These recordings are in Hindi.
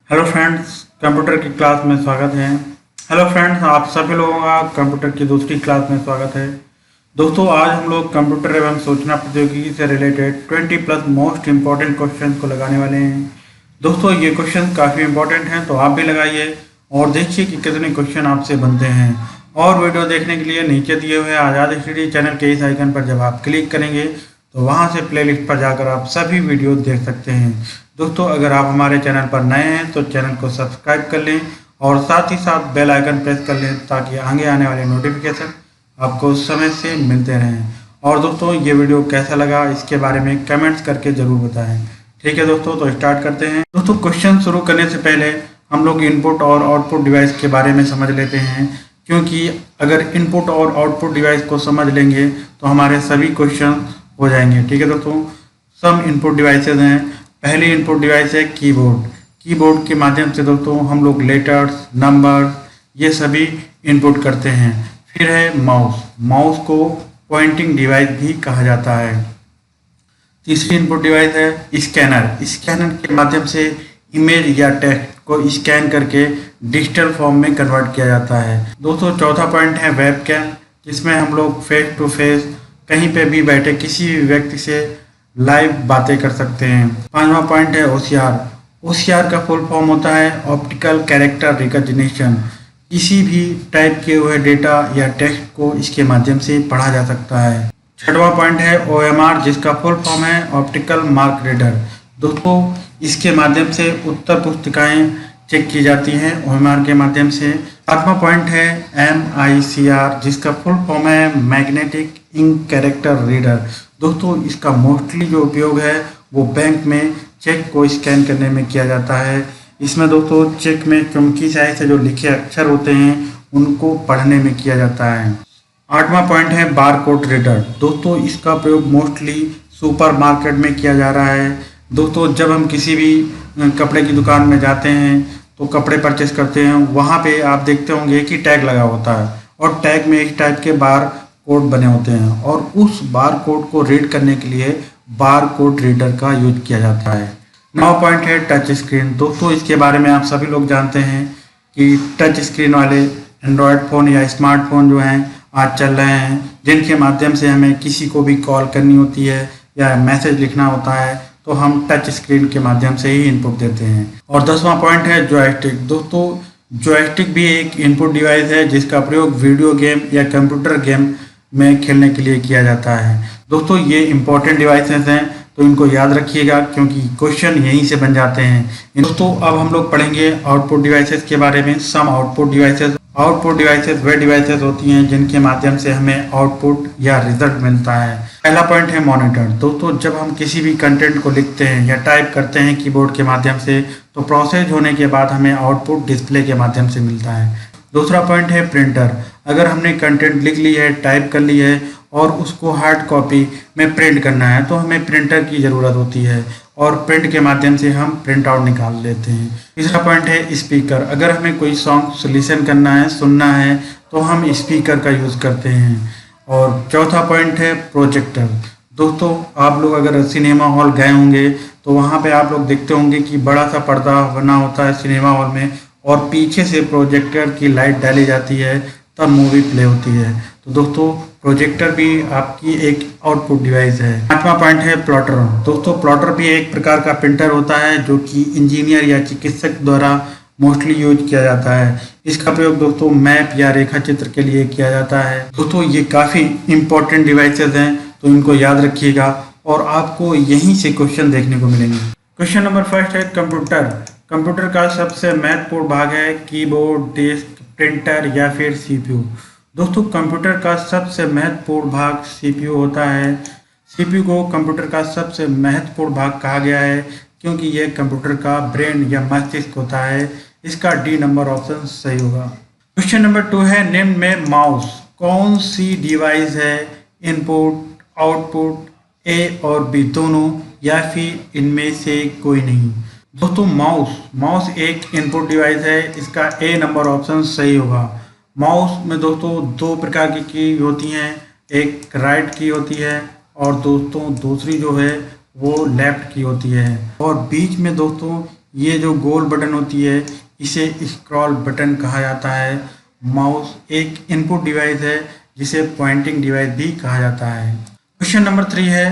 हेलो फ्रेंड्स, कंप्यूटर की क्लास में स्वागत है। हेलो फ्रेंड्स, आप सभी लोगों का कंप्यूटर की दूसरी क्लास में स्वागत है। दोस्तों, आज हम लोग कंप्यूटर एवं सूचना प्रौद्योगिकी से related 20 plus most important question को लगाने वाले हैं। दोस्तों, ये क्वेश्चन काफ़ी इंपॉर्टेंट हैं, तो आप भी लगाइए और देखिए कि कितने क्वेश्चन आपसे बनते हैं। और वीडियो देखने के लिए नीचे दिए हुए आज़ाद स्टडी चैनल के इस आइकन पर जब आप क्लिक करेंगे तो वहां से प्लेलिस्ट पर जाकर आप सभी वीडियो देख सकते हैं। दोस्तों, अगर आप हमारे चैनल पर नए हैं तो चैनल को सब्सक्राइब कर लें और साथ ही साथ बेल आइकन प्रेस कर लें ताकि आगे आने वाले नोटिफिकेशन आपको समय से मिलते रहें। और दोस्तों, ये वीडियो कैसा लगा इसके बारे में कमेंट्स करके ज़रूर बताएं। ठीक है दोस्तों, तो स्टार्ट करते हैं। दोस्तों, क्वेश्चन शुरू करने से पहले हम लोग इनपुट और आउटपुट डिवाइस के बारे में समझ लेते हैं, क्योंकि अगर इनपुट और आउटपुट डिवाइस को समझ लेंगे तो हमारे सभी क्वेश्चन हो जाएंगे। ठीक है दोस्तों, सम इनपुट डिवाइसेज हैं। पहली इनपुट डिवाइस है कीबोर्ड। कीबोर्ड के माध्यम से दोस्तों हम लोग लेटर्स, नंबर ये सभी इनपुट करते हैं। फिर है माउस। माउस को पॉइंटिंग डिवाइस भी कहा जाता है। तीसरी इनपुट डिवाइस है स्कैनर। स्कैनर के माध्यम से इमेज या टेक्स्ट को स्कैन करके डिजिटल फॉर्म में कन्वर्ट किया जाता है। दोस्तों, चौथा पॉइंट है वेबकैम, जिसमें हम लोग फेस टू फेस कहीं पे भी बैठे किसी भी व्यक्ति से लाइव बातें कर सकते हैं। पांचवा पॉइंट है ओसीआर। ओसीआर का फुल फॉर्म होता है ऑप्टिकल कैरेक्टर रिकॉग्निशन। किसी भी टाइप किए हुए डेटा या टेक्स्ट को इसके माध्यम से पढ़ा जा सकता है। छठवां पॉइंट है ओएमआर, जिसका फुल फॉर्म है ऑप्टिकल मार्क रीडर। दोस्तों, इसके माध्यम से उत्तर पुस्तिकाएं चेक की जाती हैं ओएमआर के माध्यम से। सातवां पॉइंट है MICR, जिसका फुल फॉर्म है मैग्नेटिक इंक कैरेक्टर रीडर। दोस्तों, इसका मोस्टली जो उपयोग है वो बैंक में चेक को स्कैन करने में किया जाता है। इसमें दोस्तों चेक में चुंबकीय स्याही से जो लिखे अक्षर होते हैं उनको पढ़ने में किया जाता है। आठवां पॉइंट है बार कोड रीडर। दोस्तों, इसका प्रयोग मोस्टली सुपर मार्केट में किया जा रहा है। दोस्तों, जब हम किसी भी कपड़े की दुकान में जाते हैं तो कपड़े परचेस करते हैं, वहाँ पे आप देखते होंगे कि टैग लगा होता है और टैग में इस टाइप के बार कोड बने होते हैं और उस बार कोड को रीड करने के लिए बार कोड रीडर का यूज किया जाता है। 9 पॉइंट है टच स्क्रीन। दोस्तों, इसके बारे में आप सभी लोग जानते हैं कि टच स्क्रीन वाले एंड्रॉयड फ़ोन या स्मार्टफोन जो हैं आज चल रहे हैं, जिनके माध्यम से हमें किसी को भी कॉल करनी होती है या मैसेज लिखना होता है तो हम टच स्क्रीन के माध्यम से ही इनपुट देते हैं। और 10वां पॉइंट है जॉयस्टिक। दोस्तों, जॉयस्टिक भी एक इनपुट डिवाइस है जिसका प्रयोग वीडियो गेम या कंप्यूटर गेम में खेलने के लिए किया जाता है। दोस्तों, ये इंपॉर्टेंट डिवाइसेस हैं तो इनको याद रखिएगा क्योंकि क्वेश्चन यहीं से बन जाते हैं। दोस्तों, अब हम लोग पढ़ेंगे आउटपुट डिवाइसेस के बारे में। सम आउटपुट डिवाइसेस। आउटपुट डिवाइसेस वे डिवाइसेस होती हैं जिनके माध्यम से हमें आउटपुट या रिजल्ट मिलता है। पहला पॉइंट है मॉनिटर। दोस्तों, जब हम किसी भी कंटेंट को लिखते हैं या टाइप करते हैं कीबोर्ड के माध्यम से तो प्रोसेस होने के बाद हमें आउटपुट डिस्प्ले के माध्यम से मिलता है। दूसरा पॉइंट है प्रिंटर। अगर हमने कंटेंट लिख ली है, टाइप कर ली है और उसको हार्ड कॉपी में प्रिंट करना है तो हमें प्रिंटर की ज़रूरत होती है और प्रिंट के माध्यम से हम प्रिंट आउट निकाल लेते हैं। तीसरा पॉइंट है स्पीकर। अगर हमें कोई सॉन्ग लिसन करना है, सुनना है तो हम स्पीकर का यूज़ करते हैं। और चौथा पॉइंट है प्रोजेक्टर। दोस्तों, आप लोग अगर सिनेमा हॉल गए होंगे तो वहाँ पे आप लोग देखते होंगे कि बड़ा सा पर्दा बना होता है सिनेमा हॉल में और पीछे से प्रोजेक्टर की लाइट डाली जाती है तब मूवी प्ले होती है। तो दोस्तों, प्रोजेक्टर भी आपकी एक आउटपुट डिवाइस है। 8वां पॉइंट है प्लॉटर। दोस्तों, प्लॉटर भी एक प्रकार का प्रिंटर होता है जो कि इंजीनियर या चिकित्सक द्वारा मोस्टली यूज किया जाता है। इसका प्रयोग दोस्तों मैप या रेखा चित्र के लिए किया जाता है। दोस्तों, ये काफ़ी इंपॉर्टेंट डिवाइसेस हैं तो इनको याद रखिएगा और आपको यहीं से क्वेश्चन देखने को मिलेंगे। क्वेश्चन नंबर फर्स्ट है कंप्यूटर। कंप्यूटर का सबसे महत्वपूर्ण भाग है कीबोर्ड, डिस्क, प्रिंटर या फिर CPU। दोस्तों, कंप्यूटर का सबसे महत्वपूर्ण भाग CPU होता है। CPU को कंप्यूटर का सबसे महत्वपूर्ण भाग कहा गया है क्योंकि यह कंप्यूटर का ब्रेन या मस्तिष्क होता है। इसका डी नंबर ऑप्शन सही होगा। क्वेश्चन नंबर 2 है निम्न में माउस कौन सी डिवाइस है? इनपुट, आउटपुट, A और B दोनों या फिर इनमें से कोई नहीं। दोस्तों, माउस एक इनपुट डिवाइस है। इसका A नंबर ऑप्शन सही होगा। माउस में दोस्तों 2 प्रकार की होती हैं, एक राइट की होती है और दोस्तों दूसरी जो है वो लेफ्ट की होती है और बीच में दोस्तों ये जो गोल बटन होती है इसे स्क्रॉल बटन कहा जाता है। माउस एक इनपुट डिवाइस है जिसे पॉइंटिंग डिवाइस भी कहा जाता है। क्वेश्चन नंबर 3 है,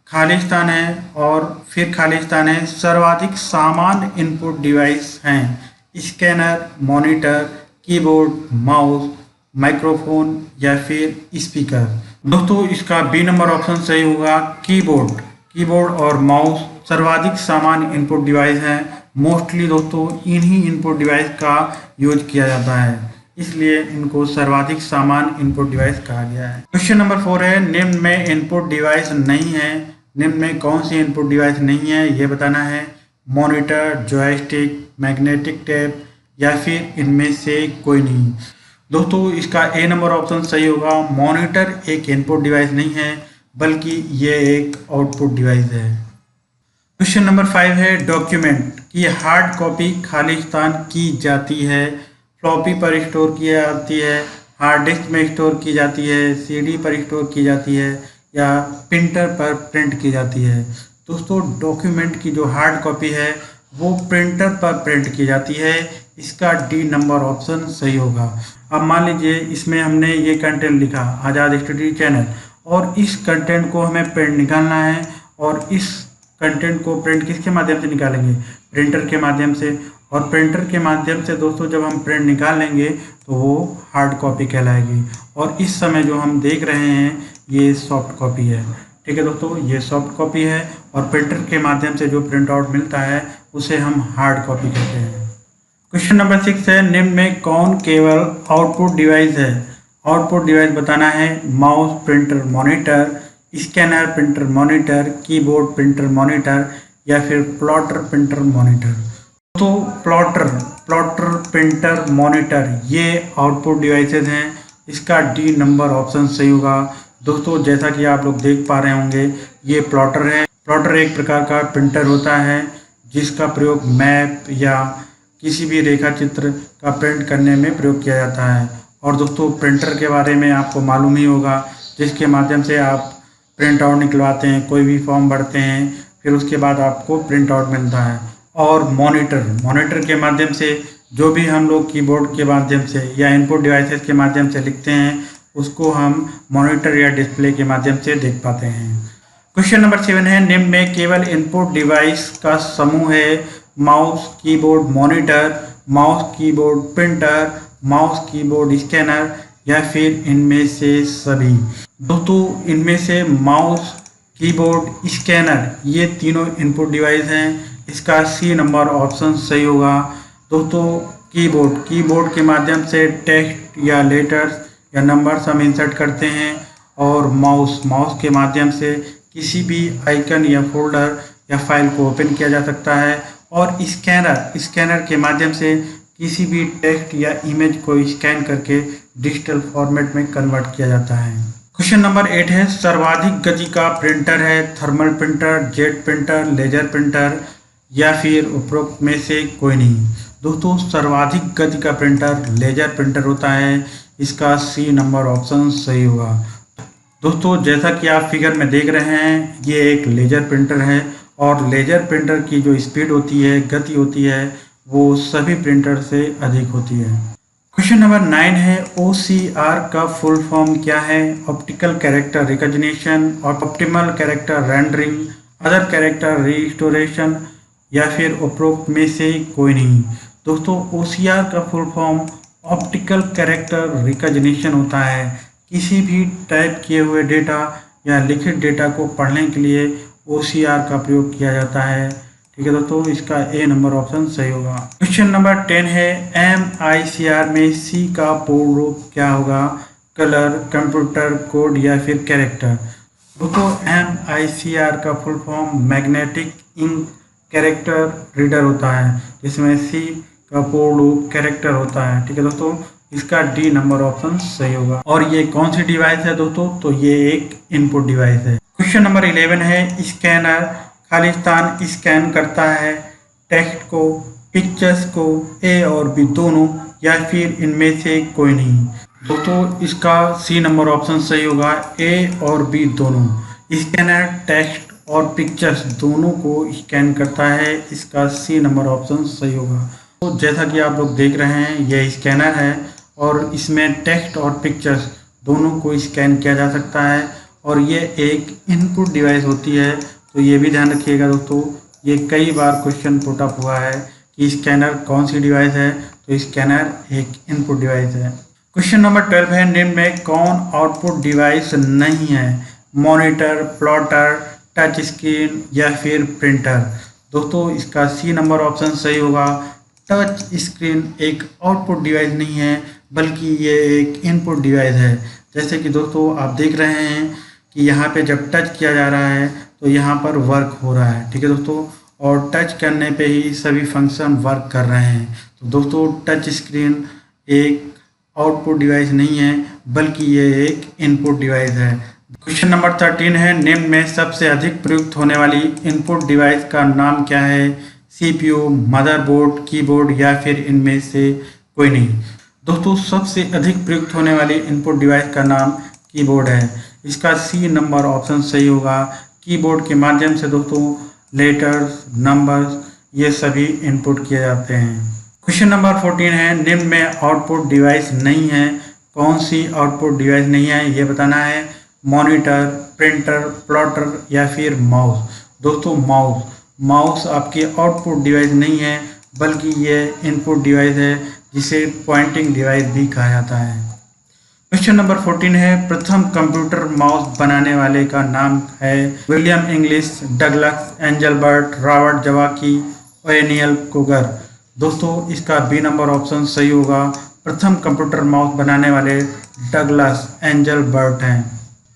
खाली स्थान है और फिर खाली स्थान है, सर्वाधिक सामान्य इनपुट डिवाइस हैं scanner, monitor, keyboard, mouse, microphone या फिर स्पीकर। दोस्तों इसका बी नंबर ऑप्शन सही होगा, कीबोर्ड। कीबोर्ड और माउस सर्वाधिक सामान्य इनपुट डिवाइस हैं। मोस्टली दोस्तों इन्हीं इनपुट डिवाइस का यूज किया जाता है, इसलिए इनको सर्वाधिक सामान्य इनपुट डिवाइस कहा गया है। क्वेश्चन नंबर 4 है, निम्न में इनपुट डिवाइस नहीं है। निम्न में कौन सी इनपुट डिवाइस नहीं है ये बताना है। मॉनिटर, जॉयस्टिक, मैग्नेटिक टेप या फिर इनमें से कोई नहीं। दोस्तों इसका ए नंबर ऑप्शन सही होगा। मॉनिटर एक इनपुट डिवाइस नहीं है बल्कि ये एक आउटपुट डिवाइस है। क्वेश्चन नंबर 5 है, डॉक्यूमेंट की हार्ड कॉपी खाली स्थान की जाती है। फ्लॉपी पर स्टोर की जाती है, हार्ड डिस्क में स्टोर की जाती है, सीडी पर स्टोर की जाती है या प्रिंटर पर प्रिंट की जाती है। दोस्तों डॉक्यूमेंट की जो हार्ड कॉपी है वो प्रिंटर पर प्रिंट की जाती है। इसका डी नंबर ऑप्शन सही होगा। अब मान लीजिए इसमें हमने ये कंटेंट लिखा आज़ाद स्टडी चैनल और इस कंटेंट को हमें प्रिंट निकालना है और इस कंटेंट को प्रिंट किसके माध्यम से निकालेंगे? प्रिंटर के माध्यम से। और प्रिंटर के माध्यम से दोस्तों जब हम प्रिंट निकाल लेंगे तो वो हार्ड कॉपी कहलाएगी। और इस समय जो हम देख रहे हैं ये सॉफ्ट कॉपी है। ठीक है दोस्तों, ये सॉफ्ट कॉपी है और प्रिंटर के माध्यम से जो प्रिंट आउट मिलता है उसे हम हार्ड कॉपी कहते हैं। क्वेश्चन नंबर 6 है, निम्न में कौन केवल आउटपुट डिवाइस है? आउटपुट डिवाइस बताना है। Mouse, printer, monitor, scanner, printer, monitor, keyboard, printer, monitor या फिर प्लॉटर, प्रिंटर, मॉनिटर। तो प्लॉटर, प्रिंटर, मॉनिटर ये आउटपुट डिवाइसेस हैं। इसका डी नंबर ऑप्शन सही होगा। दोस्तों जैसा कि आप लोग देख पा रहे होंगे ये प्लॉटर है। प्लॉटर एक प्रकार का प्रिंटर होता है जिसका प्रयोग मैप या किसी भी रेखा चित्र का प्रिंट करने में प्रयोग किया जाता है। और दोस्तों प्रिंटर के बारे में आपको मालूम ही होगा, जिसके माध्यम से आप प्रिंट आउट निकलवाते हैं, कोई भी फॉर्म भरते हैं, फिर उसके बाद आपको प्रिंट आउट मिलता है। और मॉनिटर के माध्यम से जो भी हम लोग कीबोर्ड के माध्यम से या इनपुट डिवाइसेस के माध्यम से लिखते हैं उसको हम मॉनिटर या डिस्प्ले के माध्यम से देख पाते हैं। क्वेश्चन नंबर 7 है, निम्न में केवल इनपुट डिवाइस का समूह है। Mouse, keyboard, monitor, mouse, keyboard, printer, mouse, keyboard, scanner या फिर इनमें से सभी। दोस्तों इनमें से माउस, कीबोर्ड, स्कैनर ये तीनों इनपुट डिवाइस हैं। इसका सी नंबर ऑप्शन सही होगा। दोस्तों कीबोर्ड के माध्यम से टेक्स्ट या लेटर्स या नंबर्स हम इंसर्ट करते हैं। और माउस के माध्यम से किसी भी आइकन या फोल्डर या फाइल को ओपन किया जा सकता है। और स्कैनर के माध्यम से किसी भी टेक्स्ट या इमेज को स्कैन करके डिजिटल फॉर्मेट में कन्वर्ट किया जाता है। क्वेश्चन नंबर 8 है, सर्वाधिक गति का प्रिंटर है thermal printer, jet printer, laser printer या फिर उपरोक्त में से कोई नहीं। दोस्तों सर्वाधिक गति का प्रिंटर लेजर प्रिंटर होता है। इसका सी नंबर ऑप्शन सही होगा। दोस्तों जैसा कि आप फिगर में देख रहे हैं ये एक लेजर प्रिंटर है और लेजर प्रिंटर की जो स्पीड होती है, गति होती है, वो सभी प्रिंटर से अधिक होती है। क्वेश्चन नंबर 9 है, OCR का फुल फॉर्म क्या है? ऑप्टिकल कैरेक्टर रिकॉग्निशन और optimal character rendering, other character restoration या फिर उपरोक्त में से कोई नहीं। दोस्तों OCR का full form optical character recognition होता है। किसी भी टाइप किए हुए डेटा या लिखित डेटा को पढ़ने के लिए OCR का प्रयोग किया जाता है। ठीक है दोस्तों, इसका ए नंबर ऑप्शन सही होगा। क्वेश्चन नंबर 10 है, MICR में C का पूर्ण रूप क्या होगा? कलर, कंप्यूटर, कोड या फिर कैरेक्टर। दोस्तों MICR का full form magnetic ink character reader होता है, जिसमें C का पूर्ण रूप कैरेक्टर होता है। ठीक है दोस्तों, इसका डी नंबर ऑप्शन सही होगा। और ये कौन सी डिवाइस है दोस्तों? तो ये एक इनपुट डिवाइस है। क्वेश्चन नंबर 11 है, स्कैनर खाली स्थान स्कैन करता है टेक्स्ट को, पिक्चर्स को, ए और बी दोनों या फिर इनमें से कोई नहीं। दोस्तों इसका सी नंबर ऑप्शन सही होगा, ए और बी दोनों। स्कैनर टेक्स्ट और पिक्चर्स दोनों को स्कैन करता है। इसका सी नंबर ऑप्शन सही होगा। तो जैसा कि आप लोग देख रहे हैं, यह स्कैनर है और इसमें टेक्स्ट और पिक्चर्स दोनों को स्कैन किया जा सकता है और ये एक इनपुट डिवाइस होती है। तो ये भी ध्यान रखिएगा दोस्तों, ये कई बार क्वेश्चन पुट अप हुआ है कि स्कैनर कौन सी डिवाइस है। तो स्कैनर एक इनपुट डिवाइस है। क्वेश्चन नंबर 12 है, निम्न में कौन आउटपुट डिवाइस नहीं है? मॉनिटर, प्लॉटर, टच स्क्रीन या फिर प्रिंटर। दोस्तों इसका सी नंबर ऑप्शन सही होगा। टच स्क्रीन एक आउटपुट डिवाइस नहीं है, बल्कि ये एक इनपुट डिवाइस है। जैसे कि दोस्तों आप देख रहे हैं कि यहाँ पे जब टच किया जा रहा है तो यहाँ पर वर्क हो रहा है, ठीक है दोस्तों, और टच करने पे ही सभी फंक्शन वर्क कर रहे हैं। तो दोस्तों टच स्क्रीन एक आउटपुट डिवाइस नहीं है, बल्कि ये एक इनपुट डिवाइस है। क्वेश्चन नंबर 13 है, निम्न में सबसे अधिक प्रयुक्त होने वाली इनपुट डिवाइस का नाम क्या है? सीपीयू, मदरबोर्ड, कीबोर्ड या फिर इनमें से कोई नहीं। दोस्तों सबसे अधिक प्रयुक्त होने वाली इनपुट डिवाइस का नाम कीबोर्ड है। इसका सी नंबर ऑप्शन सही होगा। कीबोर्ड के माध्यम से दोस्तों लेटर्स, नंबर्स ये सभी इनपुट किए जाते हैं। क्वेश्चन नंबर 14 है, निम्न में आउटपुट डिवाइस नहीं है। कौन सी आउटपुट डिवाइस नहीं है ये बताना है। मॉनिटर, प्रिंटर, प्लॉटर या फिर माउस। दोस्तों माउस आपकी आउटपुट डिवाइस नहीं है, बल्कि ये इनपुट डिवाइस है, जिसे पॉइंटिंग डिवाइस भी कहा जाता है। क्वेश्चन नंबर 14 है, प्रथम कंप्यूटर माउस बनाने वाले का नाम है? William English, Douglas, Engelbert, Robert जवाकी, ओनियल कुगर। दोस्तों इसका बी नंबर ऑप्शन सही होगा। प्रथम कंप्यूटर माउस बनाने वाले डगलस एंजलबर्ट हैं।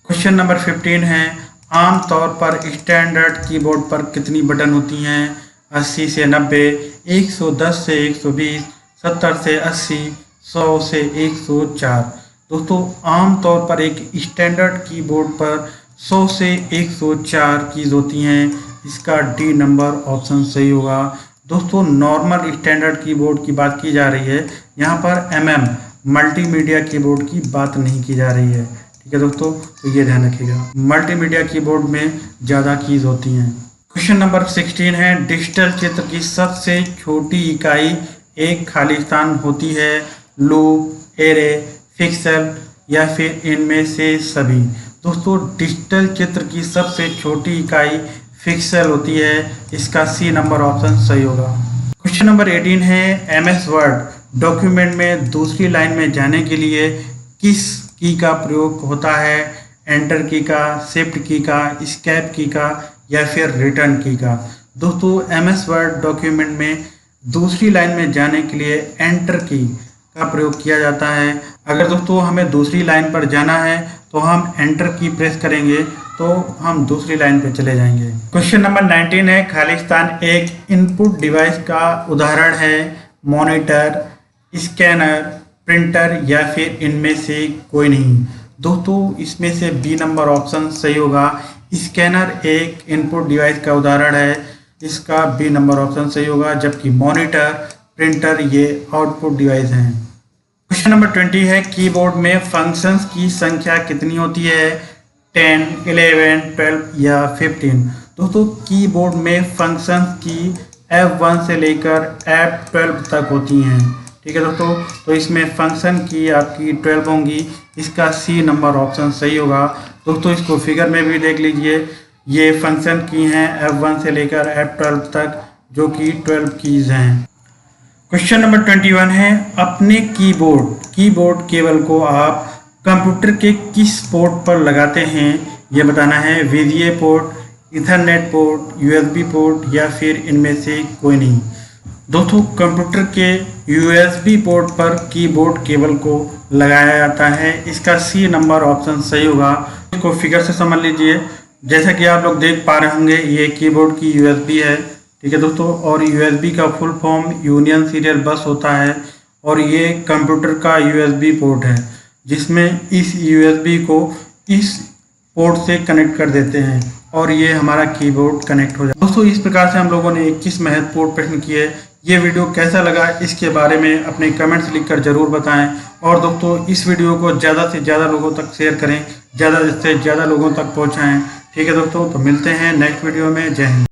क्वेश्चन नंबर 15 है, आमतौर पर स्टैंडर्ड कीबोर्ड पर कितनी बटन होती हैं? 80 से 90, 110 से 120, 70 से 80, 100 से 104। दोस्तों आमतौर पर एक स्टैंडर्ड कीबोर्ड पर 100 से 104 कीज होती हैं। इसका डी नंबर ऑप्शन सही होगा। दोस्तों नॉर्मल स्टैंडर्ड कीबोर्ड की बात की जा रही है, यहाँ पर मल्टीमीडिया कीबोर्ड की बात नहीं की जा रही है, ठीक है दोस्तों, तो ये ध्यान रखिएगा। मल्टीमीडिया कीबोर्ड में ज़्यादा कीज होती हैं। क्वेश्चन नंबर 16 है, डिजिटल चित्र की सबसे छोटी इकाई एक खाली स्थान होती है? लूप, एरे, पिक्सल या फिर इनमें से सभी। दोस्तों डिजिटल चित्र की सबसे छोटी इकाई पिक्सल होती है। इसका सी नंबर ऑप्शन सही होगा। क्वेश्चन नंबर 18 है, एमएस वर्ड डॉक्यूमेंट में दूसरी लाइन में जाने के लिए किस की का प्रयोग होता है? एंटर की का, शिफ्ट की का, एस्केप की का या फिर रिटर्न की का। दोस्तों एमएस वर्ड डॉक्यूमेंट में दूसरी लाइन में जाने के लिए एंटर की का प्रयोग किया जाता है। अगर दोस्तों हमें दूसरी लाइन पर जाना है तो हम एंटर की प्रेस करेंगे तो हम दूसरी लाइन पर चले जाएंगे। क्वेश्चन नंबर 19 है, खालिस्तान एक इनपुट डिवाइस का उदाहरण है? मॉनिटर, स्कैनर, प्रिंटर या फिर इनमें से कोई नहीं। दोस्तों इसमें से बी नंबर ऑप्शन सही होगा। स्कैनर एक इनपुट डिवाइस का उदाहरण है। इसका बी नंबर ऑप्शन सही होगा, जबकि मॉनिटर, प्रिंटर ये आउटपुट डिवाइस हैं। क्वेश्चन नंबर 20 है, कीबोर्ड में फंक्शंस की संख्या कितनी होती है? 10, 11, 12 या 15। दोस्तों कीबोर्ड में फंक्शंस की F1 से लेकर F12 तक होती हैं, ठीक है दोस्तों, तो इसमें फंक्शन की आपकी 12 होंगी। इसका सी नंबर ऑप्शन सही होगा। दोस्तों इसको फिगर में भी देख लीजिए, ये फंक्शन की हैं F1 से लेकर F12 तक, जो कि 12 कीज हैं। क्वेश्चन नंबर 21 है, अपने कीबोर्ड केबल को आप कंप्यूटर के किस पोर्ट पर लगाते हैं? ये बताना है। VGA port, Ethernet port, USB port या फिर इनमें से कोई नहीं। दोस्तों कंप्यूटर के USB पोर्ट पर कीबोर्ड केबल को लगाया जाता है। इसका सी नंबर ऑप्शन सही होगा। इसको फिगर से समझ लीजिए। जैसा कि आप लोग देख पा रहे होंगे, ये कीबोर्ड की USB है, ठीक है दोस्तों, और USB का फुल फॉर्म यूनियन सीरियल बस होता है। और ये कंप्यूटर का USB पोर्ट है, जिसमें इस USB को इस पोर्ट से कनेक्ट कर देते हैं और ये हमारा कीबोर्ड कनेक्ट हो जाता है। दोस्तों इस प्रकार से हम लोगों ने 21 महत्वपूर्ण प्रश्न किए। ये वीडियो कैसा लगा इसके बारे में अपने कमेंट्स लिखकर जरूर बताएं। और दोस्तों इस वीडियो को ज़्यादा से ज़्यादा लोगों तक शेयर करें, ज़्यादा से ज़्यादा लोगों तक पहुँचाएँ। ठीक है दोस्तों, तो मिलते हैं नेक्स्ट वीडियो में। जय हिंद।